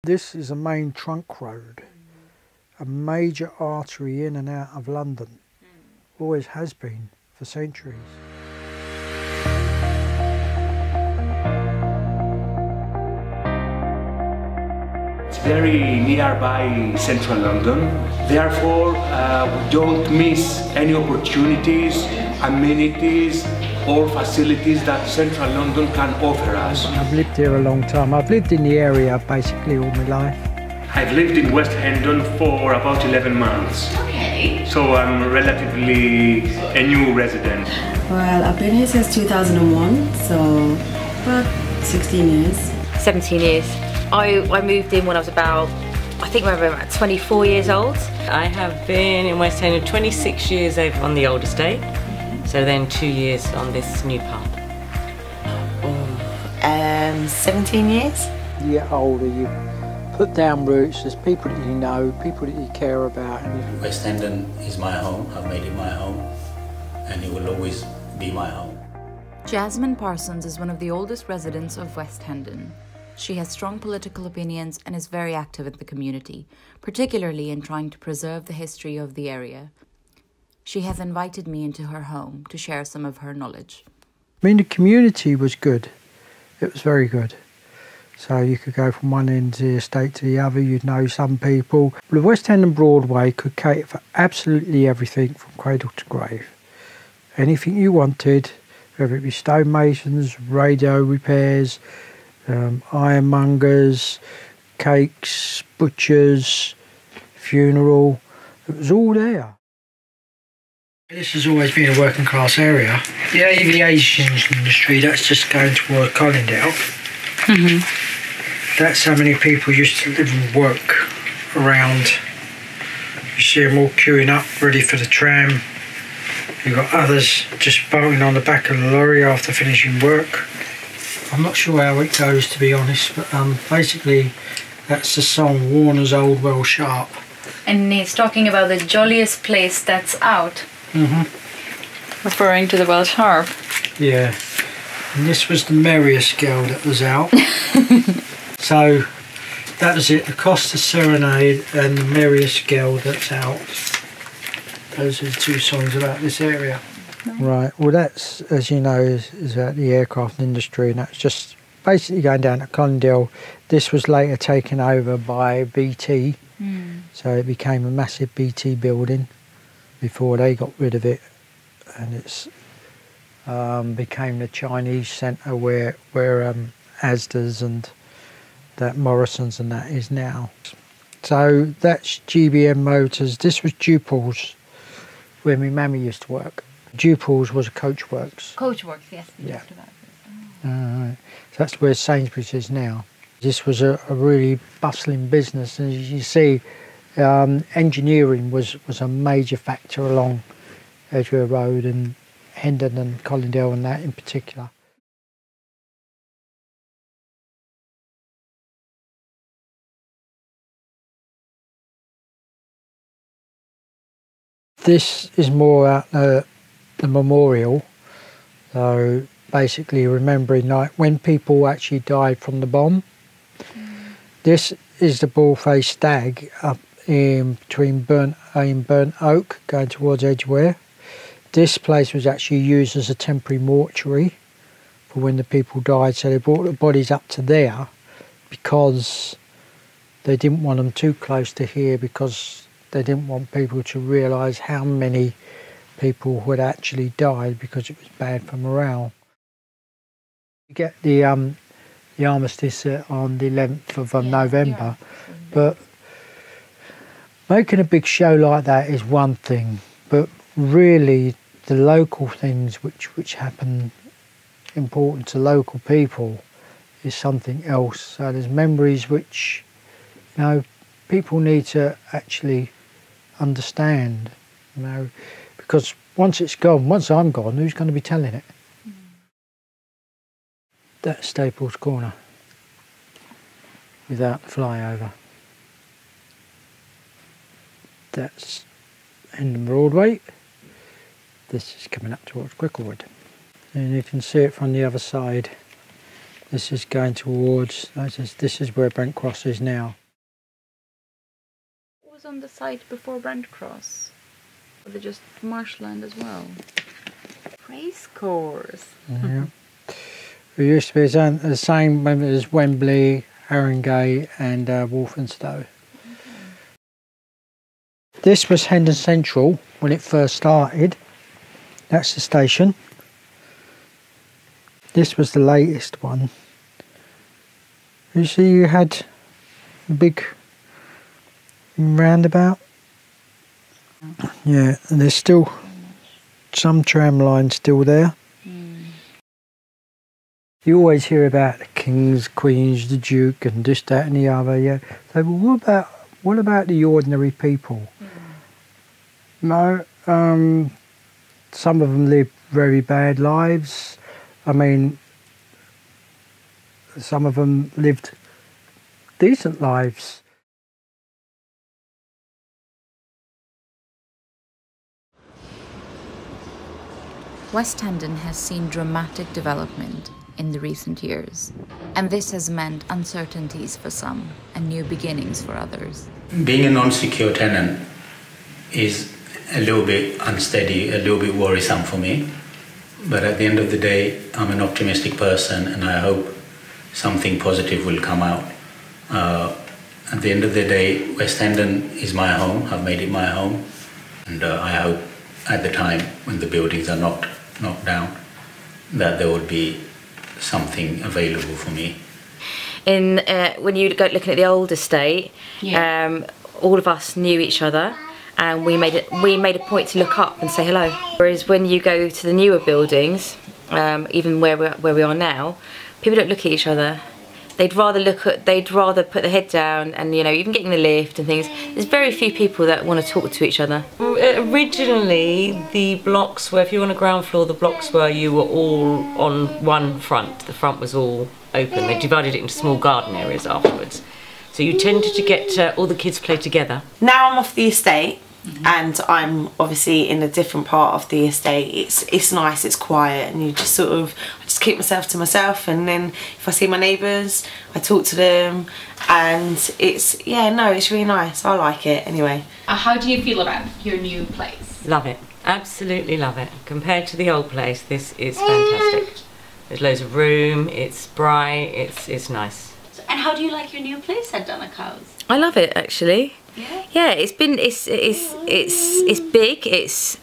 This is a main trunk road, a major artery in and out of London. Always has been for centuries. It's very nearby central London, therefore we don't miss any opportunities, amenities or facilities that central London can offer us. I've lived here a long time. I've lived in the area basically all my life. I've lived in West Hendon for about 11 months. Okay. So I'm relatively a new resident. Well, I've been here since 2001, so about 16 years. 17 years. I moved in when I was about, I think I was about 24 years old. I have been in West Hendon 26 years over on the old estate, so then 2 years on this new part. 17 years. You get older, you put down roots, there's people that you know, people that you care about. West Hendon is my home, I've made it my home, and it will always be my home. Jasmine Parsons is one of the oldest residents of West Hendon. She has strong political opinions and is very active in the community, particularly in trying to preserve the history of the area. She has invited me into her home to share some of her knowledge. I mean, the community was good. It was very good. So you could go from one end of the estate to the other, you'd know some people. The West Hendon Broadway could cater for absolutely everything from cradle to grave. Anything you wanted, whether it be stonemasons, radio repairs, ironmongers, cakes, butchers, funeral, it was all there. This has always been a working class area. The aviation industry, that's just going toward Colindale. That's how many people used to live and work around. You see them all queuing up, ready for the tram. You've got others just bolting on the back of the lorry after finishing work. I'm not sure how it goes, to be honest, but basically that's the song Warner's Old Welsh Harp. And he's talking about the jolliest place that's out. Referring to the Welsh Harp. Yeah, and this was the merriest girl that was out. So that was it, the Costa Serenade and the merriest girl that's out. Those are the two songs about this area. Right, well that's, as you know, is about the aircraft industry, and that's just basically going down to Colindale. This was later taken over by BT, so it became a massive BT building before they got rid of it, and it's became the Chinese centre where Asda's and that Morrison's and that is now. So that's GBM Motors. This was Duple's, where my mammy used to work. Duple's was a coachworks. Coachworks, yes. Yeah. So that's where Sainsbury's is now. This was a really bustling business, and as you see, engineering was a major factor along Edgware Road and Hendon and Colindale and that in particular. This is more out the memorial, so basically remembering like when people actually died from the bomb. This is the bull-faced stag up in between Burnt Oak going towards Edgware. This place was actually used as a temporary mortuary for when the people died, so they brought the bodies up to there because they didn't want them too close to here, because they didn't want people to realise how many people had actually died, because it was bad for morale. You get the armistice on the 11th of November, but making a big show like that is one thing, but really the local things which happen important to local people is something else. So there's memories which, you know, people need to actually understand, you know, because once it's gone, once I'm gone, who's going to be telling it? That's Staples Corner without the flyover. That's Hendon Broadway. This is coming up towards Cricklewood, and you can see it from the other side This is going towards, this is where Brent Cross is now. What was on the site before Brent Cross? Or they just marshland as well? Race course. Yeah. It used to be the same as Wembley, Haringey and Walthamstow. Okay. This was Hendon Central when it first started. That's the station. This was the latest one. You see you had a big roundabout. Yeah, and there's still some tram lines still there. You always hear about the kings, queens, the duke and this, that and the other, yeah. So well, what about the ordinary people? No, some of them live very bad lives. I mean, some of them lived decent lives. West Hendon has seen dramatic development in the recent years, and this has meant uncertainties for some and new beginnings for others. Being a non-secure tenant is a little bit unsteady, a little bit worrisome for me, but at the end of the day, I'm an optimistic person and I hope something positive will come out. At the end of the day, West Hendon is my home. I've made it my home, and I hope at the time when the buildings are knocked down that there would be something available for me. When you go looking at the old estate, all of us knew each other, and we made a point to look up and say hello. Whereas when you go to the newer buildings, even where we are now, people don't look at each other. They'd rather put their head down, and even getting the lift and things. There's very few people that want to talk to each other. Originally, the blocks were, if you were on the ground floor, the blocks were, you were all on one front. The front was all open. They divided it into small garden areas afterwards. So you tended to get all the kids play together. Now I'm off the estate, and I'm obviously in a different part of the estate. It's nice, it's quiet, and you just I just keep myself to myself, and then if I see my neighbours, I talk to them, and it's really nice. I like it anyway. How do you feel about your new place? Love it, absolutely love it. Compared to the old place, this is fantastic. There's loads of room, it's bright, it's nice. And how do you like your new place at Dunnock House? I love it actually. Yeah, it's big.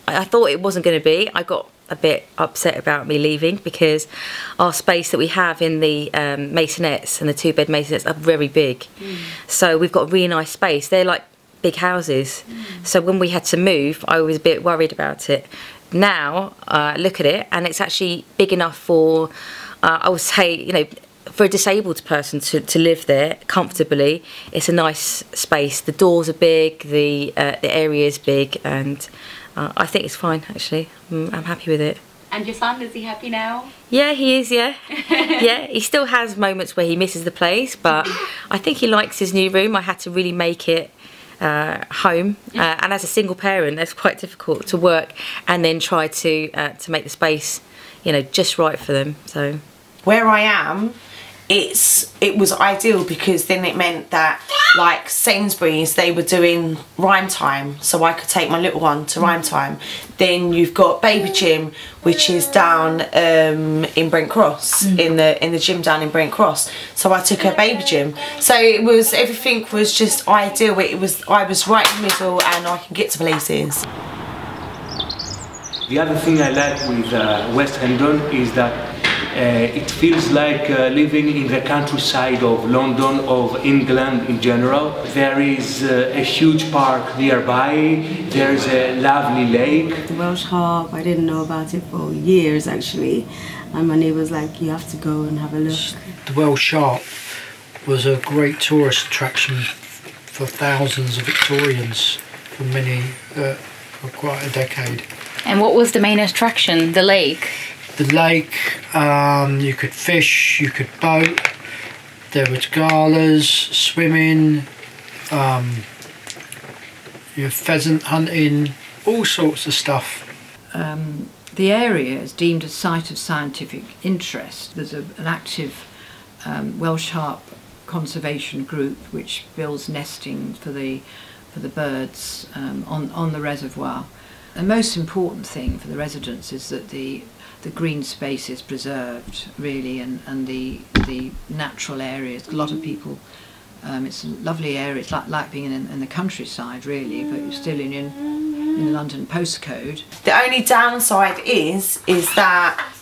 I thought it wasn't going to be. I got a bit upset about me leaving because our space that we have in the maisonettes and the 2-bed maisonettes are very big. So we've got a really nice space. They're like big houses. So when we had to move, I was a bit worried about it. Now look at it, and it's actually big enough for I would say for a disabled person to live there comfortably. It's a nice space. The doors are big, the area is big, and I think it's fine actually. I'm happy with it. And your son, is he happy now? Yeah, he is, yeah. Yeah, he still has moments where he misses the place, but I think he likes his new room. I had to really make it home, and as a single parent, that's quite difficult to work and then try to make the space, just right for them. So where I am, it was ideal because then it meant that, like Sainsbury's, they were doing rhyme time, so I could take my little one to rhyme time. Then you've got Baby Gym, which is down in Brent Cross, in the gym down in Brent Cross. So I took her Baby Gym. So everything was just ideal. I was right in the middle, and I can get to places. The other thing I like with West Hendon is that it feels like living in the countryside of London, of England in general. There is a huge park nearby, there's a lovely lake. The Welsh Harp, I didn't know about it for years actually, and my neighbour was like, you have to go and have a look. The Welsh Harp was a great tourist attraction for thousands of Victorians for quite a decade. And what was the main attraction? The lake? The lake, you could fish, you could boat, there was galas, swimming, pheasant hunting, all sorts of stuff. The area is deemed a site of scientific interest. There's an active Welsh Harp conservation group which builds nesting for the birds on the reservoir. The most important thing for the residents is that the green space is preserved, really, and the natural areas. A lot of people, it's a lovely area. It's like being in the countryside, really, but you're still in the London postcode. The only downside is that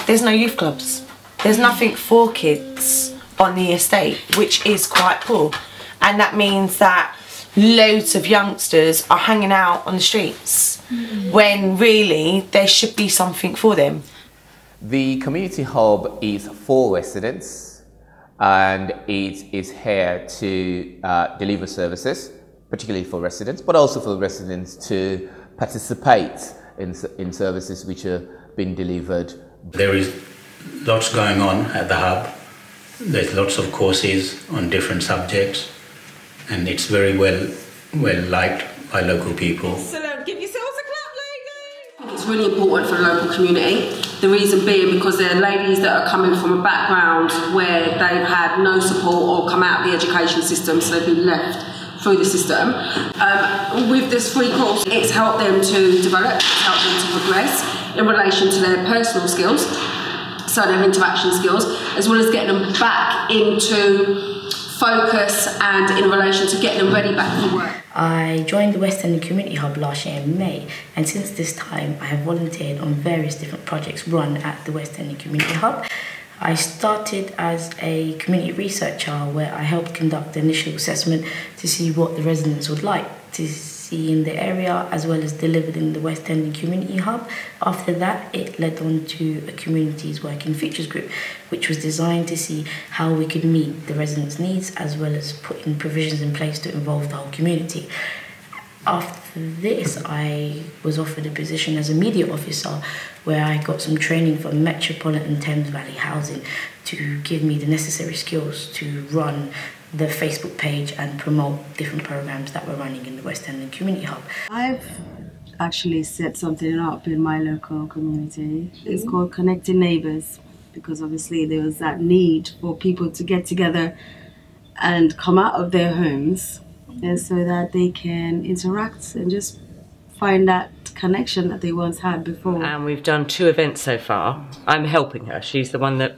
there's no youth clubs. There's nothing for kids on the estate, which is quite poor, and that means that loads of youngsters are hanging out on the streets when really there should be something for them. The community hub is for residents, and it is here to deliver services, particularly for residents, but also for residents to participate in services which are being delivered. There is lots going on at the hub. There's lots of courses on different subjects, and it's very well liked by local people. Excellent. Give yourselves a clap, ladies. I think it's really important for the local community. The reason being because they're ladies that are coming from a background where they've had no support or come out of the education system, so they've been left through the system. With this free course, it's helped them to develop, it's helped them to progress in relation to their personal skills, so their interaction skills, as well as getting them back into focus and in relation to getting them ready back for work. I joined the West Hendon Community Hub last year in May, and since this time I have volunteered on various different projects run at the West Hendon Community Hub. I started as a community researcher where I helped conduct the initial assessment to see what the residents would like to see in the area, as well as delivered in the West Hendon Community Hub. After that, it led on to a communities working features group, which was designed to see how we could meet the residents' needs, as well as putting provisions in place to involve the whole community. After this, I was offered a position as a media officer where I got some training from Metropolitan Thames Valley Housing to give me the necessary skills to run the Facebook page and promote different programs that we're running in the West Hendon Community Hub. I've actually set something up in my local community. It's called Connecting Neighbours, because obviously there was that need for people to get together and come out of their homes, and so that they can interact and just find that connection that they once had before. And we've done 2 events so far. I'm helping her. She's the one that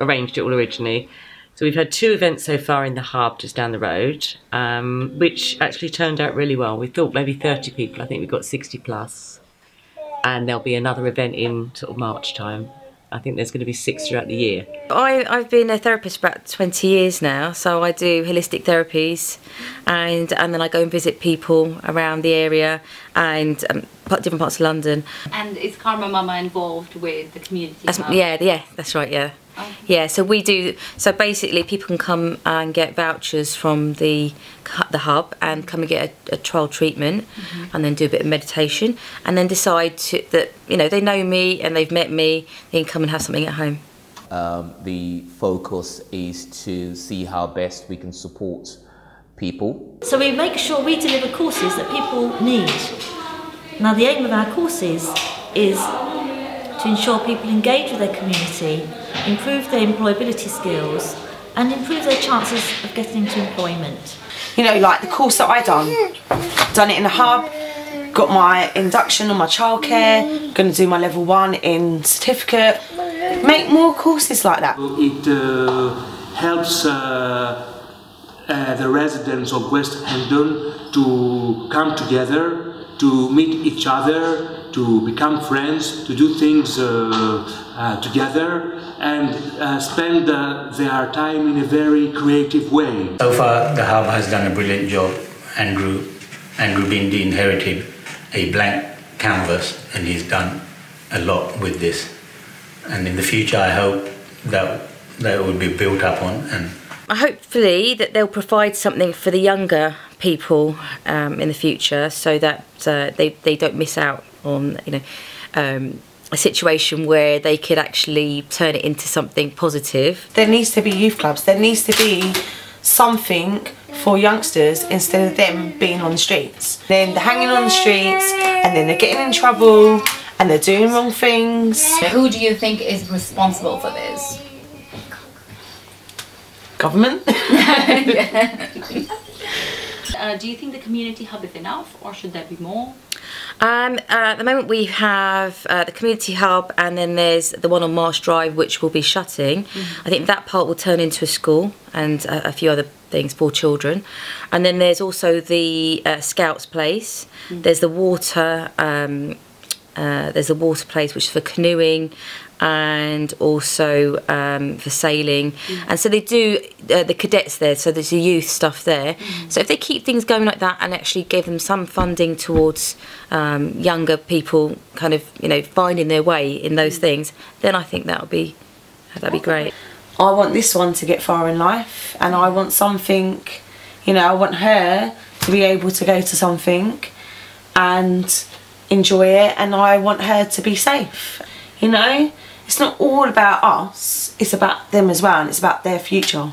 arranged it all originally. So we've had 2 events so far in the hub just down the road, which actually turned out really well. We thought maybe 30 people. I think we've got 60 plus. And there'll be another event in sort of March time. I think there's going to be 6 throughout the year. I've been a therapist for about 20 years now, so I do holistic therapies, and then I go and visit people around the area and different parts of London. And is Karma Mama involved with the community hub? Yeah, that's right, yeah. Okay. Yeah, so we do, so basically people can come and get vouchers from the hub and come and get a trial treatment, and then do a bit of meditation, and then decide that, you know, they know me and they've met me, they can come and have something at home. The focus is to see how best we can support people. So we make sure we deliver courses that people need. Now the aim of our courses is to ensure people engage with their community, improve their employability skills, and improve their chances of getting into employment. You know, like the course that I done it in the hub, got my induction on my childcare, going to do my level 1 in certificate. Make more courses like that. It helps the residents of West Hendon to come together, to meet each other, to become friends, to do things together, and spend their time in a very creative way. So far, the hub has done a brilliant job. Andrew Bindi inherited a blank canvas, and he's done a lot with this. And in the future, I hope that will be built up on. And hopefully that they'll provide something for the younger people in the future, so that they don't miss out on, you know, a situation where they could actually turn it into something positive. There needs to be youth clubs. There needs to be something for youngsters instead of them being on the streets. Then they're hanging on the streets, and then they're getting in trouble, and they're doing wrong things. Who do you think is responsible for this? Government. Do you think the community hub is enough, or should there be more? At the moment we have the community hub, and then there's the one on Marsh Drive which will be shutting. I think that part will turn into a school and a few other things for children. And then there's also the Scouts Place. There's the water place which is for canoeing and also for sailing. And so they do the cadets there, so there's the youth stuff there. So if they keep things going like that and actually give them some funding towards younger people kind of, you know, finding their way in those things, then I think that'd be great. I want this one to get far in life, and I want something, you know, I want her to be able to go to something and enjoy it, and I want her to be safe, you know. It's not all about us, it's about them as well, and it's about their future.